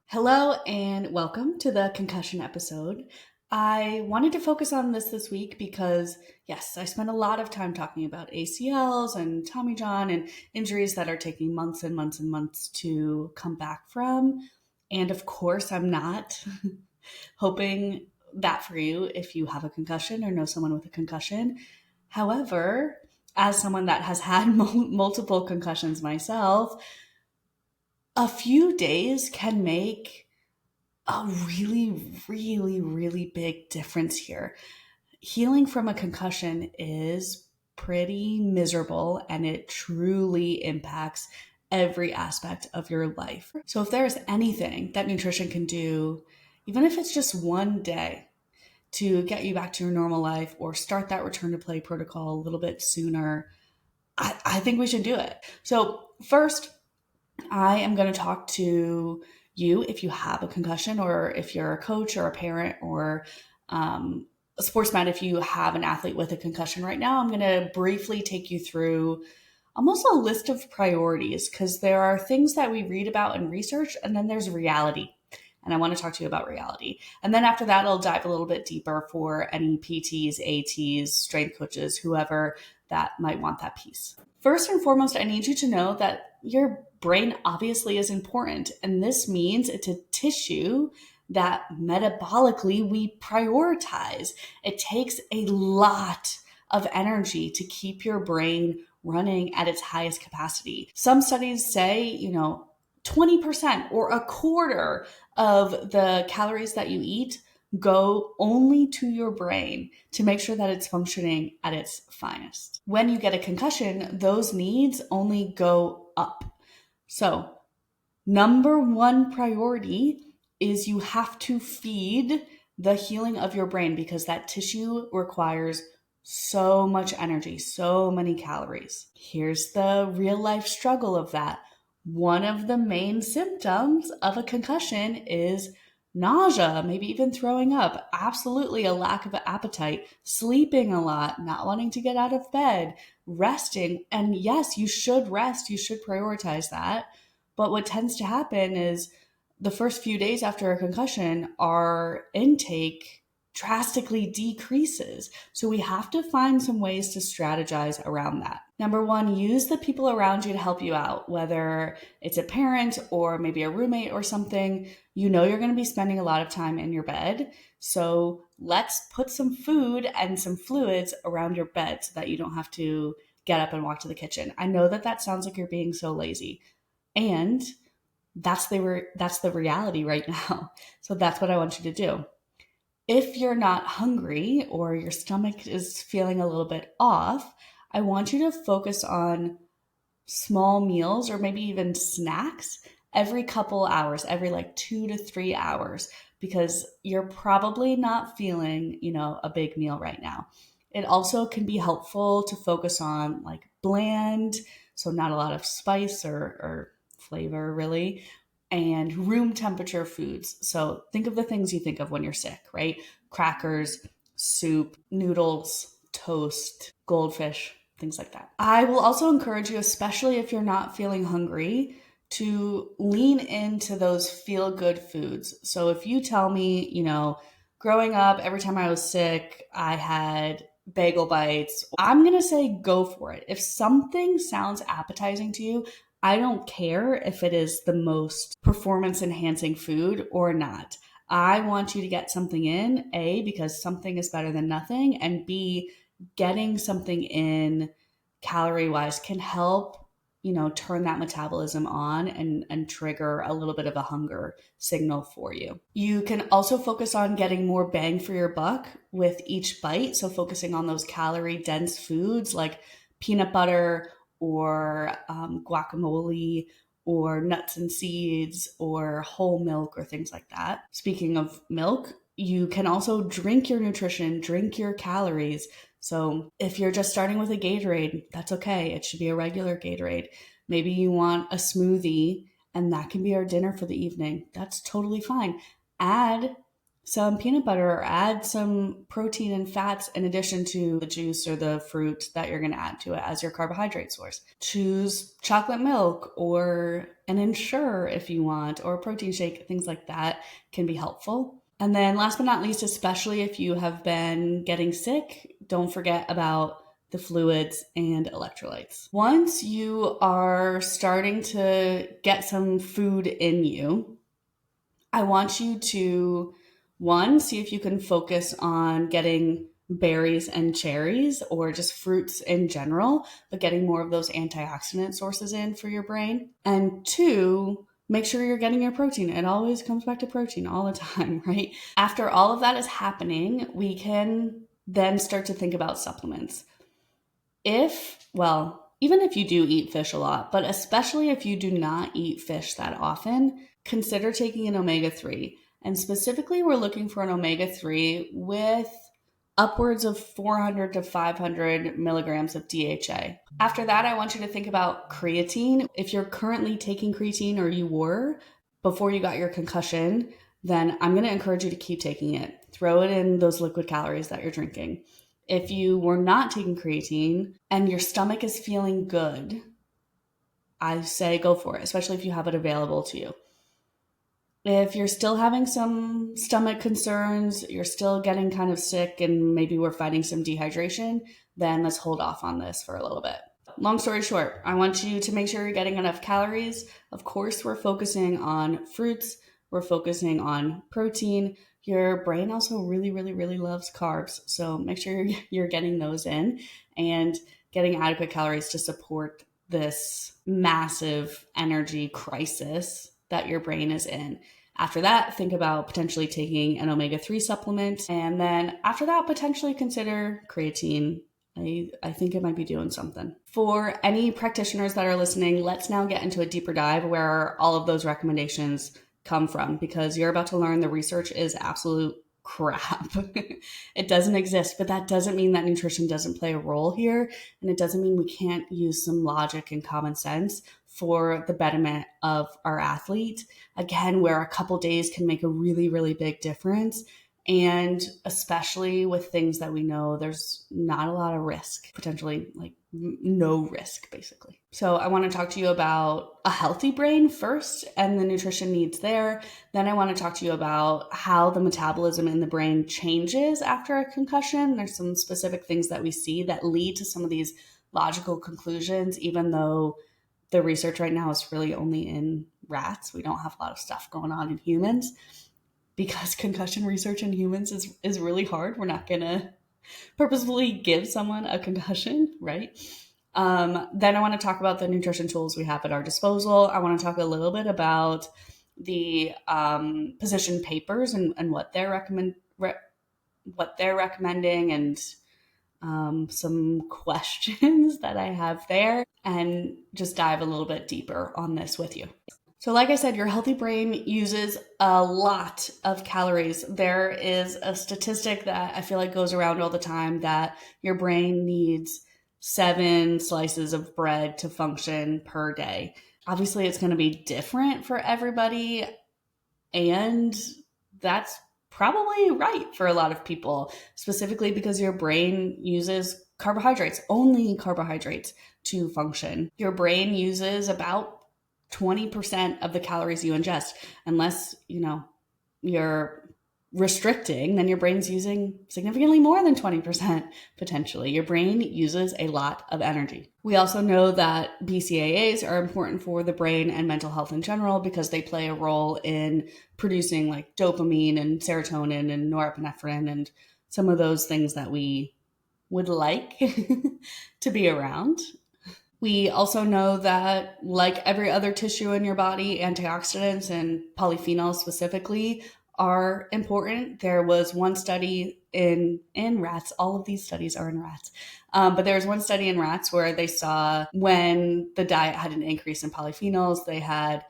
Hello and welcome to the concussion episode. I wanted to focus on this week because, yes, I spent a lot of time talking about ACLs and Tommy John and injuries that are taking months and months and months to come back from. And of course, I'm not hoping that for you if you have a concussion or know someone with a concussion. However, as someone that has had multiple concussions myself, a few days can make a really big difference here. Healing from a concussion is pretty miserable and it truly impacts every aspect of your life. So if there's anything that nutrition can do, even if it's just one day to get you back to your normal life or start that return to play protocol a little bit sooner, I think we should do it. So first, I am going to talk to you if you have a concussion, or if you're a coach or a parent or a sportsman, if you have an athlete with a concussion right now. I'm going to briefly take you through almost a list of priorities, because there are things that we read about in research and then there's reality. And I want to talk to you about reality. And then after that, I'll dive a little bit deeper for any PTs, ATs, strength coaches, whoever that might want that piece. First and foremost, I need you to know that your brain obviously is important. And this means it's a tissue that metabolically we prioritize. It takes a lot of energy to keep your brain running at its highest capacity. Some studies say, 20% or a quarter of the calories that you eat go only to your brain to make sure that it's functioning at its finest. When you get a concussion, those needs only go up. So, number one priority is you have to feed the healing of your brain, because that tissue requires so much energy, so many calories. Here's the real life struggle of that. One of the main symptoms of a concussion is nausea, maybe even throwing up, absolutely a lack of appetite, sleeping a lot, not wanting to get out of bed, resting. And yes, you should rest, you should prioritize that. But what tends to happen is the first few days after a concussion, our intake drastically decreases. So we have to find some ways to strategize around that. Number one, use the people around you to help you out, whether it's a parent or maybe a roommate or something. You're going to be spending a lot of time in your bed. So let's put some food and some fluids around your bed so that you don't have to get up and walk to the kitchen. I know that sounds like you're being so lazy. And that's the reality right now. So that's what I want you to do. If you're not hungry or your stomach is feeling a little bit off, I want you to focus on small meals or maybe even snacks every couple hours, every 2 to 3 hours, because you're probably not feeling, a big meal right now. It also can be helpful to focus on bland, so not a lot of spice or flavor really, and room temperature foods. So think of the things you think of when you're sick, right? Crackers, soup, noodles, toast, goldfish, things like that. I will also encourage you, especially if you're not feeling hungry, to lean into those feel-good foods. So if you tell me, growing up, every time I was sick, I had bagel bites, I'm going to say go for it. If something sounds appetizing to you, I don't care if it is the most performance enhancing food or not. I want you to get something in, A, because something is better than nothing, and B, getting something in calorie wise can help, turn that metabolism on and trigger a little bit of a hunger signal for you. You can also focus on getting more bang for your buck with each bite. So focusing on those calorie dense foods like peanut butter or guacamole or nuts and seeds or whole milk or things like that. Speaking of milk, you can also drink your nutrition, drink your calories. So if you're just starting with a Gatorade, that's okay. It should be a regular Gatorade. Maybe you want a smoothie and that can be our dinner for the evening. That's totally fine. Add some peanut butter or add some protein and fats in addition to the juice or the fruit that you're going to add to it as your carbohydrate source. Choose chocolate milk or an Ensure if you want, or a protein shake. Things like that can be helpful. And then last but not least, especially if you have been getting sick, don't forget about the fluids and electrolytes. Once you are starting to get some food in you, I want you to, one, see if you can focus on getting berries and cherries or just fruits in general, but getting more of those antioxidant sources in for your brain. And two, make sure you're getting your protein. It always comes back to protein all the time, right? After all of that is happening, we can then start to think about supplements. Even if you do eat fish a lot, but especially if you do not eat fish that often, consider taking an omega-3. And specifically, we're looking for an omega-3 with upwards of 400 to 500 milligrams of DHA. After that, I want you to think about creatine. If you're currently taking creatine, or you were before you got your concussion, then I'm going to encourage you to keep taking it. Throw it in those liquid calories that you're drinking. If you were not taking creatine and your stomach is feeling good, I say go for it, especially if you have it available to you. If you're still having some stomach concerns, you're still getting kind of sick, and maybe we're fighting some dehydration, then let's hold off on this for a little bit. Long story short, I want you to make sure you're getting enough calories. Of course, we're focusing on fruits. We're focusing on protein. Your brain also really, really, really loves carbs. So make sure you're getting those in and getting adequate calories to support this massive energy crisis that your brain is in. After that, think about potentially taking an omega-3 supplement. And then after that, potentially consider creatine. I think it might be doing something. For any practitioners that are listening, let's now get into a deeper dive where all of those recommendations come from, because you're about to learn the research is absolute crap. It doesn't exist, but that doesn't mean that nutrition doesn't play a role here. And it doesn't mean we can't use some logic and common sense for the betterment of our athlete. Again, where a couple days can make a really, really big difference. And especially with things that we know there's not a lot of risk, potentially like no risk, basically. So I want to talk to you about a healthy brain first and the nutrition needs there. Then I want to talk to you about how the metabolism in the brain changes after a concussion. There's some specific things that we see that lead to some of these logical conclusions, even though the research right now is really only in rats. We don't have a lot of stuff going on in humans, because concussion research in humans is really hard. We're not going to purposefully give someone a concussion, right? Then I want to talk about the nutrition tools we have at our disposal. I want to talk a little bit about the position papers and what they're recommending, and some questions that I have there, and just dive a little bit deeper on this with you. So like I said, your healthy brain uses a lot of calories. There is a statistic that I feel like goes around all the time that your brain needs 7 slices of bread to function per day. Obviously, it's going to be different for everybody, and that's probably right for a lot of people, specifically because your brain uses carbohydrates, only carbohydrates, to function. Your brain uses about 20% of the calories you ingest. Unless, you're restricting, then your brain's using significantly more than 20%, potentially. Your brain uses a lot of energy. We also know that BCAAs are important for the brain and mental health in general, because they play a role in producing like dopamine and serotonin and norepinephrine and some of those things that we would like to be around. We also know that, like every other tissue in your body, antioxidants and polyphenols specifically are important. There was one study in rats. All of these studies are in rats. But there was one study in rats where they saw when the diet had an increase in polyphenols, they had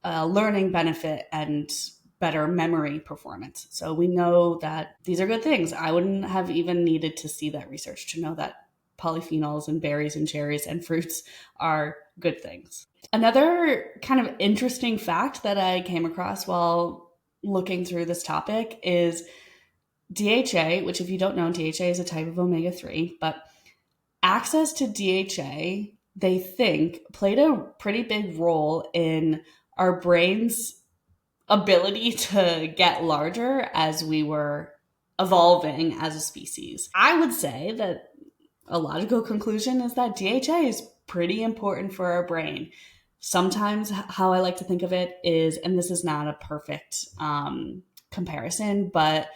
a learning benefit and better memory performance. So we know that these are good things. I wouldn't have even needed to see that research to know that polyphenols and berries and cherries and fruits are good things. Another kind of interesting fact that I came across while looking through this topic is DHA, which if you don't know, DHA is a type of omega-3, but access to DHA, they think, played a pretty big role in our brain's ability to get larger as we were evolving as a species. I would say that a logical conclusion is that DHA is pretty important for our brain. Sometimes how I like to think of it is, and this is not a perfect comparison, but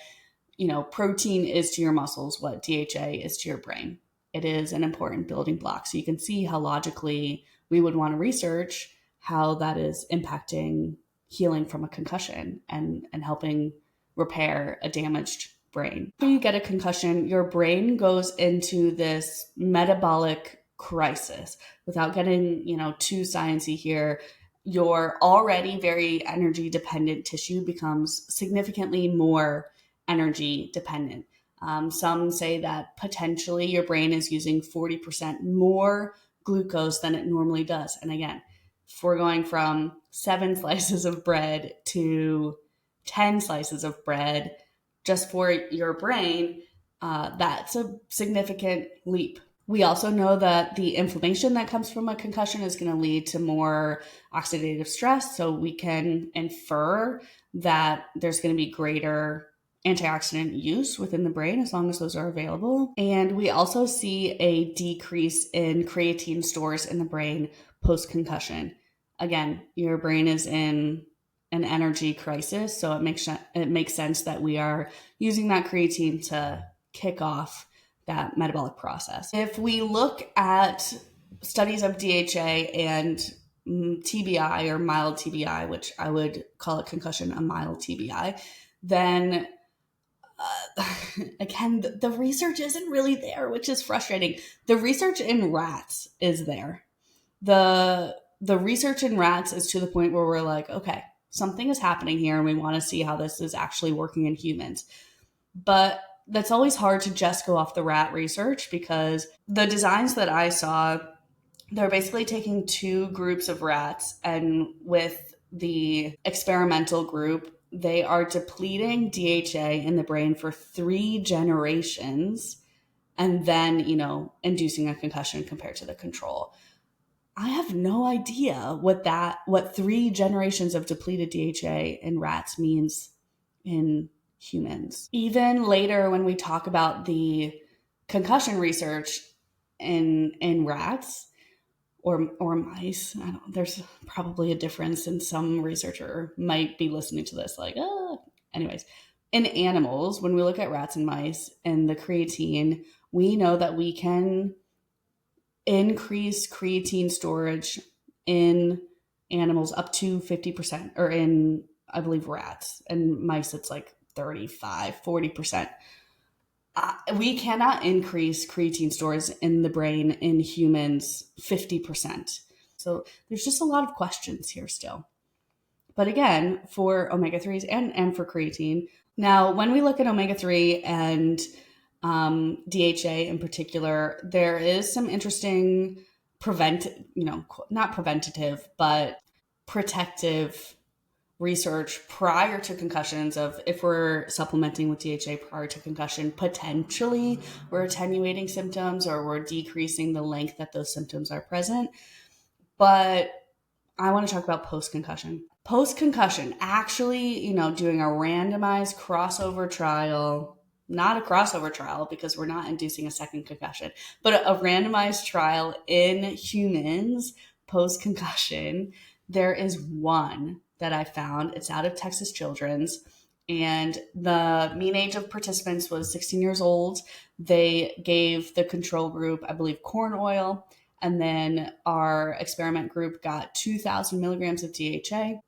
protein is to your muscles what DHA is to your brain. It is an important building block. So you can see how logically we would want to research how that is impacting healing from a concussion and helping repair a damaged brain. When you get a concussion, your brain goes into this metabolic crisis. Without getting, too sciencey here, your already very energy dependent tissue becomes significantly more energy dependent. Some say that potentially your brain is using 40% more glucose than it normally does. And again, if we're going from 7 slices of bread to 10 slices of bread just for your brain, that's a significant leap. We also know that the inflammation that comes from a concussion is going to lead to more oxidative stress. So we can infer that there's going to be greater antioxidant use within the brain as long as those are available. And we also see a decrease in creatine stores in the brain post-concussion. Again, your brain is in an energy crisis, so it makes sense that we are using that creatine to kick off that metabolic process. If we look at studies of DHA and TBI or mild TBI, which I would call it concussion a mild TBI, then again, the research isn't really there, which is frustrating. The research in rats is there. The research in rats is to the point where we're like, okay, something is happening here and we want to see how this is actually working in humans. But that's always hard to just go off the rat research because the designs that I saw, they're basically taking 2 groups of rats, and with the experimental group, they are depleting DHA in the brain for 3 generations and then, inducing a concussion compared to the control. I have no idea what 3 generations of depleted DHA in rats means in humans. Even later, when we talk about the concussion research in rats or mice, there's probably a difference, and some researcher might be listening to this like, anyways. In animals, when we look at rats and mice and the creatine, we know that we can increase creatine storage in animals up to 50%, or in, I believe, rats, and mice it's like 35-40%. We cannot increase creatine stores in the brain in humans 50%. So there's just a lot of questions here still. But again, for omega-3s and for creatine. Now, when we look at omega-3 and DHA in particular, there is some interesting not preventative, but protective research prior to concussions of if we're supplementing with DHA prior to concussion, potentially we're attenuating symptoms or we're decreasing the length that those symptoms are present. But I want to talk about post-concussion. Post-concussion, actually, doing a randomized crossover trial, not a crossover trial because we're not inducing a second concussion, but a randomized trial in humans post-concussion. There is one that I found. It's out of Texas Children's, and the mean age of participants was 16 years old. They gave the control group, I believe, corn oil, and then our experiment group got 2,000 milligrams of DHA,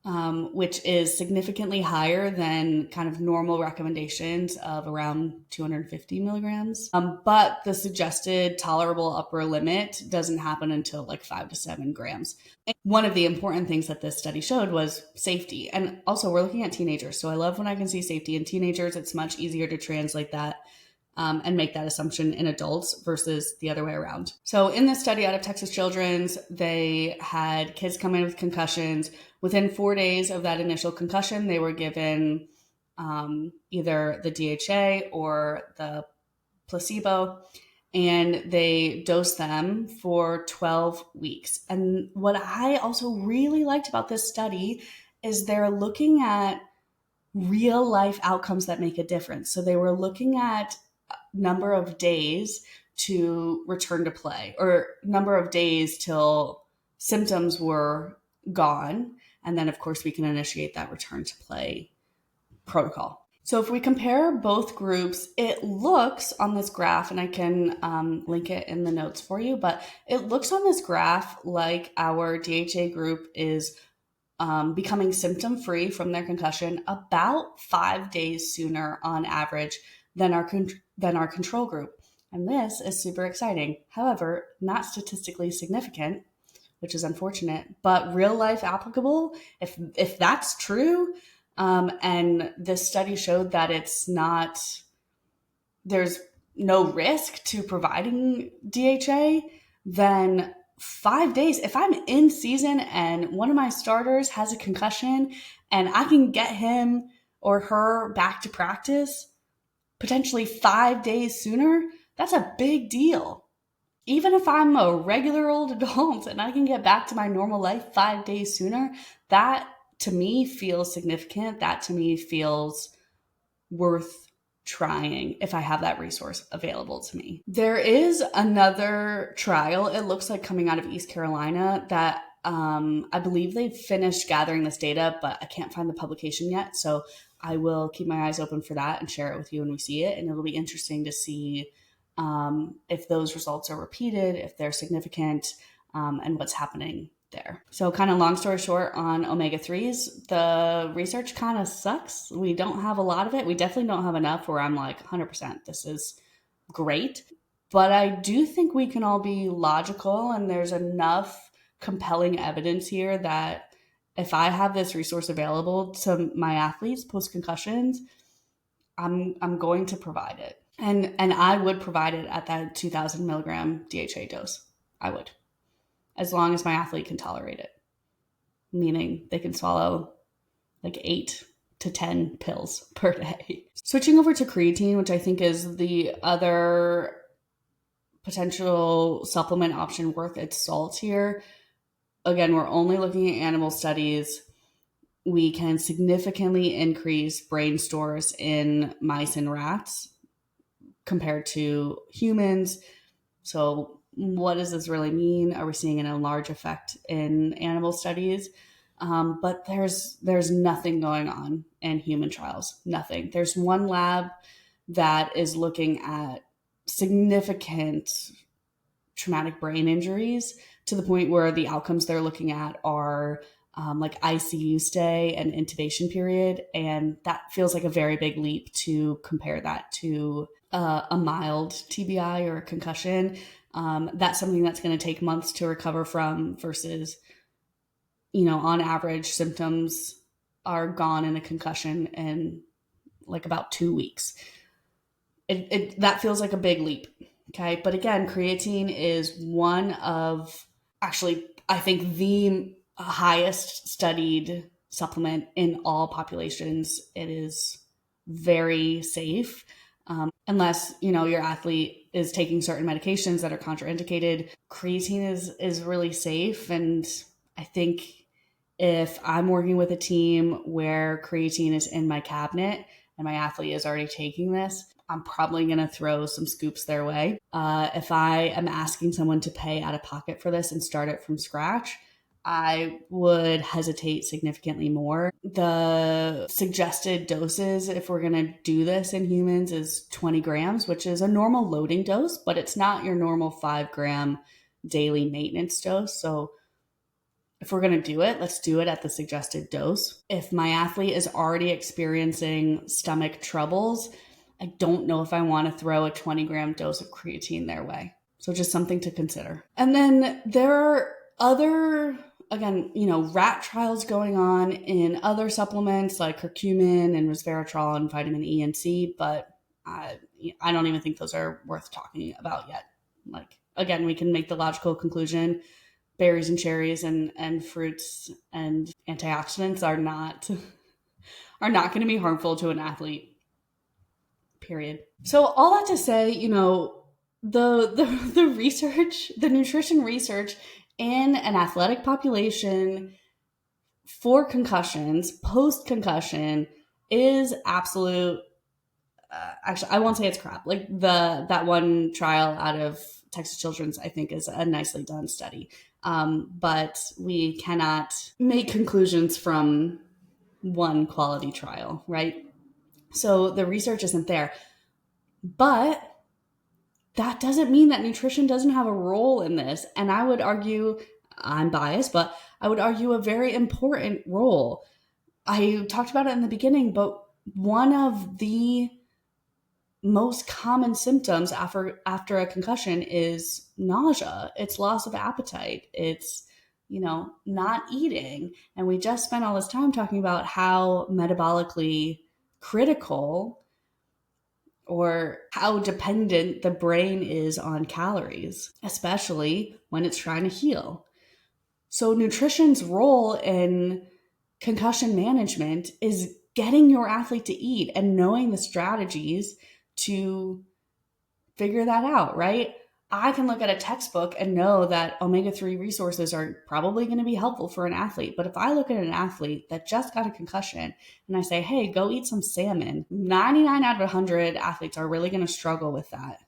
which is significantly higher than kind of normal recommendations of around 250 milligrams. But the suggested tolerable upper limit doesn't happen until like 5 to 7 grams. And one of the important things that this study showed was safety. And also we're looking at teenagers. So I love when I can see safety in teenagers. It's much easier to translate that and make that assumption in adults versus the other way around. So in this study out of Texas Children's, they had kids come in with concussions. Within 4 days of that initial concussion, they were given either the DHA or the placebo, and they dosed them for 12 weeks. And what I also really liked about this study is they're looking at real life outcomes that make a difference. So they were looking at number of days to return to play, or number of days till symptoms were gone. And then, of course, we can initiate that return to play protocol. So if we compare both groups, it looks on this graph, and I can link it in the notes for you, but it looks on this graph like our DHA group is becoming symptom-free from their concussion about 5 days sooner on average than our control group. And this is super exciting. However, not statistically significant, which is unfortunate, but real life applicable. If that's true, and this study showed that there's no risk to providing DHA, then 5 days, if I'm in season and one of my starters has a concussion and I can get him or her back to practice potentially 5 days sooner, that's a big deal. Even if I'm a regular old adult and I can get back to my normal life 5 days sooner, that to me feels significant. That to me feels worth trying if I have that resource available to me. There is another trial, it looks like coming out of East Carolina, that I believe they've finished gathering this data, but I can't find the publication yet. So I will keep my eyes open for that and share it with you when we see it. And it'll be interesting to see if those results are repeated, if they're significant, and what's happening there. So kind of long story short on omega-3s, the research kind of sucks. We don't have a lot of it. We definitely don't have enough where I'm like 100%, this is great. But I do think we can all be logical, and there's enough compelling evidence here that if I have this resource available to my athletes post-concussions, I'm going to provide it. And I would provide it at that 2,000 milligram DHA dose. I would, as long as my athlete can tolerate it, meaning they can swallow like 8 to 10 pills per day. Switching over to creatine, which I think is the other potential supplement option worth its salt here. Again, we're only looking at animal studies. We can significantly increase brain stores in mice and rats compared to humans. So what does this really mean? Are we seeing a large effect in animal studies? But there's nothing going on in human trials. Nothing. There's one lab that is looking at significant traumatic brain injuries to the point where the outcomes they're looking at are like ICU stay and intubation period. And that feels like a very big leap to compare that to a mild TBI or a concussion. That's something that's going to take months to recover from versus, on average, symptoms are gone in a concussion in like about 2 weeks. That feels like a big leap. Okay. But again, creatine is one of, actually, I think the highest studied supplement in all populations. It is very safe. Unless, your athlete is taking certain medications that are contraindicated, creatine is really safe. And I think if I'm working with a team where creatine is in my cabinet and my athlete is already taking this, I'm probably going to throw some scoops their way. If I am asking someone to pay out of pocket for this and start it from scratch, I would hesitate significantly more. The suggested doses, if we're going to do this in humans, is 20 grams, which is a normal loading dose, but it's not your normal 5-gram daily maintenance dose. So if we're going to do it, let's do it at the suggested dose. If my athlete is already experiencing stomach troubles, I don't know if I want to throw a 20-gram dose of creatine their way. So just something to consider. And then there are other, again, rat trials going on in other supplements like curcumin and resveratrol and vitamin E and C, but I don't even think those are worth talking about yet. Like, again, we can make the logical conclusion: berries and cherries and fruits and antioxidants are not going to be harmful to an athlete, period. So all that to say, the research, the nutrition research in an athletic population for concussions, post-concussion, is absolute. Actually, I won't say it's crap. Like that one trial out of Texas Children's, I think, is a nicely done study. But we cannot make conclusions from one quality trial, right? So the research isn't there. But that doesn't mean that nutrition doesn't have a role in this. And I would argue, I'm biased, but I would argue a very important role. I talked about it in the beginning, but one of the most common symptoms after a concussion is nausea. It's loss of appetite. It's, not eating. And we just spent all this time talking about how metabolically critical or how dependent the brain is on calories, especially when it's trying to heal. So nutrition's role in concussion management is getting your athlete to eat and knowing the strategies to figure that out, right? I can look at a textbook and know that omega-3 resources are probably going to be helpful for an athlete. But if I look at an athlete that just got a concussion and I say, hey, go eat some salmon, 99 out of 100 athletes are really going to struggle with that.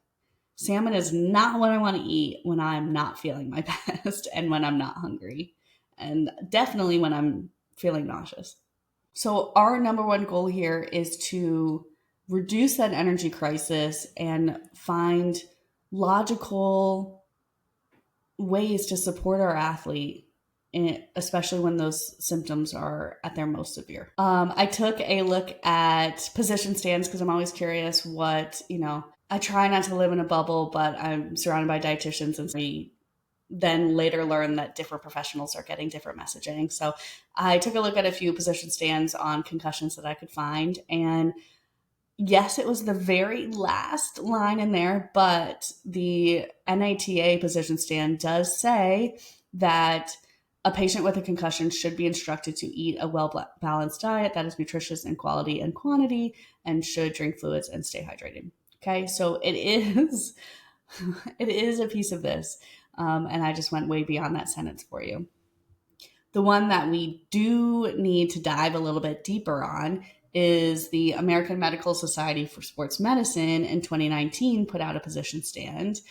Salmon is not what I want to eat when I'm not feeling my best and when I'm not hungry, and definitely when I'm feeling nauseous. So our number one goal here is to reduce that energy crisis and find logical ways to support our athlete, especially when those symptoms are at their most severe. I took a look at position stands because I'm always curious what, I try not to live in a bubble, but I'm surrounded by dietitians, and we then later learn that different professionals are getting different messaging. So I took a look at a few position stands on concussions that I could find, and yes, it was the very last line in there, but the NATA position stand does say that a patient with a concussion should be instructed to eat a well-balanced diet that is nutritious in quality and quantity and should drink fluids and stay hydrated. Okay, so it is a piece of this, and I just went way beyond that sentence for you. The one that we do need to dive a little bit deeper on is the American Medical Society for Sports Medicine in 2019 put out a position stand.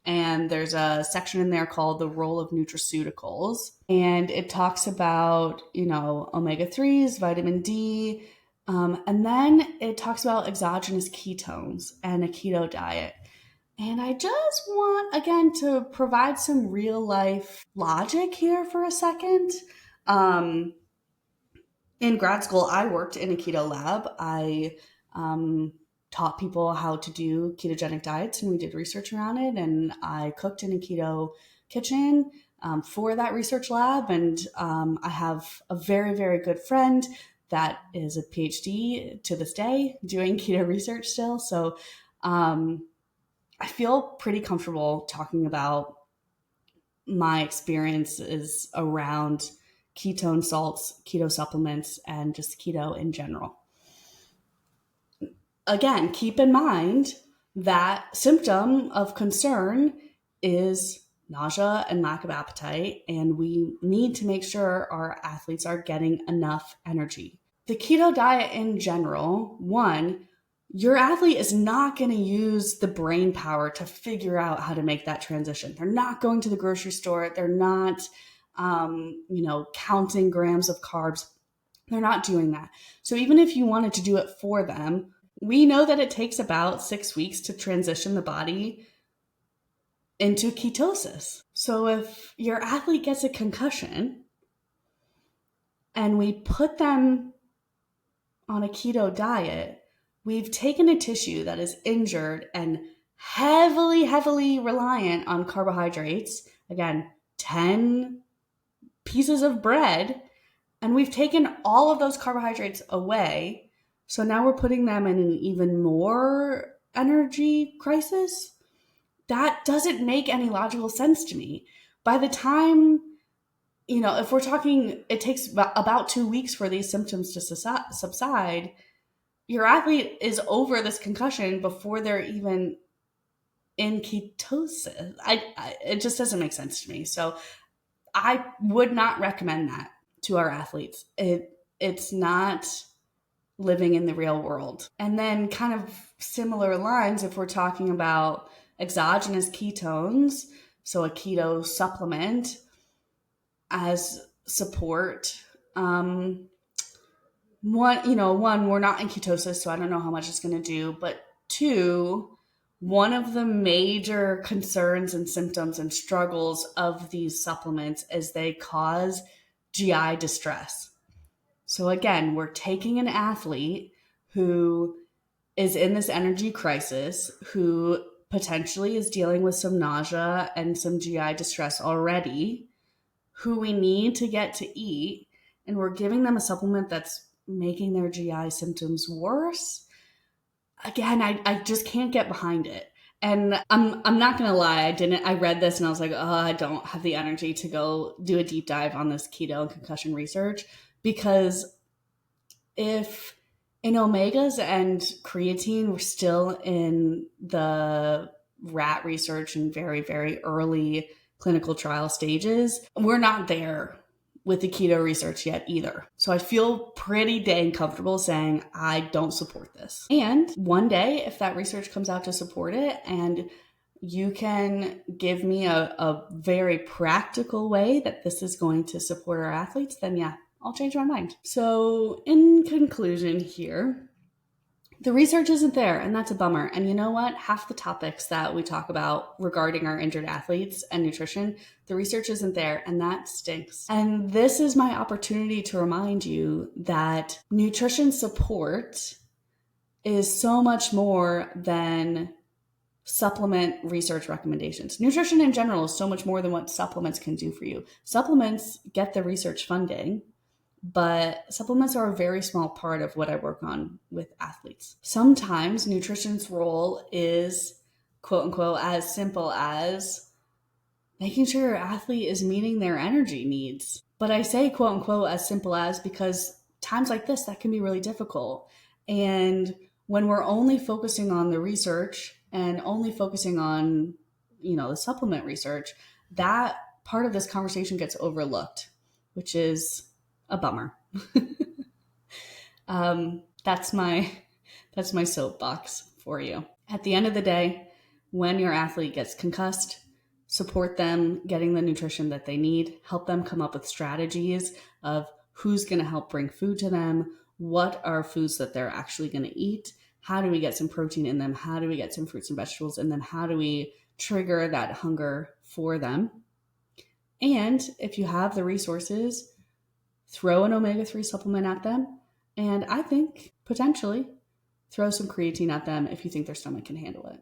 And there's a section in there called the role of nutraceuticals. And it talks about, omega-3s, vitamin D, and then it talks about exogenous ketones and a keto diet. And I just want, again, to provide some real life logic here for a second. In grad school, I worked in a keto lab. I taught people how to do ketogenic diets, and we did research around it. And I cooked in a keto kitchen for that research lab. And I have a very, very good friend that is a PhD to this day doing keto research still. So I feel pretty comfortable talking about my experiences around ketone salts, keto supplements, and just keto in general. Again, keep in mind that symptom of concern is nausea and lack of appetite, and we need to make sure our athletes are getting enough energy. The keto diet in general, one, your athlete is not going to use the brain power to figure out how to make that transition. They're not going to the grocery store. They're not, counting grams of carbs. They're not doing that. So even if you wanted to do it for them, we know that it takes about 6 weeks to transition the body into ketosis. So if your athlete gets a concussion and we put them on a keto diet, we've taken a tissue that is injured and heavily, heavily reliant on carbohydrates, again, 10 pieces of bread, and we've taken all of those carbohydrates away. So now we're putting them in an even more energy crisis? That doesn't make any logical sense to me. By the time, if we're talking, it takes about 2 weeks for these symptoms to subside, your athlete is over this concussion before they're even in ketosis. It just doesn't make sense to me. So I would not recommend that to our athletes. It's not living in the real world. And then kind of similar lines, if we're talking about exogenous ketones, so a keto supplement as support. One, we're not in ketosis, so I don't know how much it's going to do. But two, one of the major concerns and symptoms and struggles of these supplements is they cause GI distress. So again, we're taking an athlete who is in this energy crisis, who potentially is dealing with some nausea and some GI distress already, who we need to get to eat, and we're giving them a supplement that's making their GI symptoms worse. Again, I just can't get behind it. And I'm not gonna lie, I read this and I was like, oh, I don't have the energy to go do a deep dive on this keto and concussion research, because if in omegas and creatine we're still in the rat research and very, very early clinical trial stages, we're not there with the keto research yet either. So I feel pretty dang comfortable saying I don't support this. And one day, if that research comes out to support it and you can give me a very practical way that this is going to support our athletes, then yeah, I'll change my mind. So in conclusion here, the research isn't there, and that's a bummer. And you know what? Half the topics that we talk about regarding our injured athletes and nutrition, the research isn't there, and that stinks. And this is my opportunity to remind you that nutrition support is so much more than supplement research recommendations. Nutrition in general is so much more than what supplements can do for you. Supplements get the research funding, but supplements are a very small part of what I work on with athletes. Sometimes nutrition's role is, quote unquote, as simple as making sure your athlete is meeting their energy needs. But I say, quote unquote, as simple as because times like this, that can be really difficult. And when we're only focusing on the research and only focusing on, the supplement research, that part of this conversation gets overlooked, which is a bummer. That's my soapbox for you. At the end of the day, when your athlete gets concussed, support them getting the nutrition that they need, help them come up with strategies of who's going to help bring food to them, what are foods that they're actually going to eat, how do we get some protein in them, how do we get some fruits and vegetables, and then how do we trigger that hunger for them. And if you have the resources, throw an omega-3 supplement at them, and I think potentially throw some creatine at them if you think their stomach can handle it.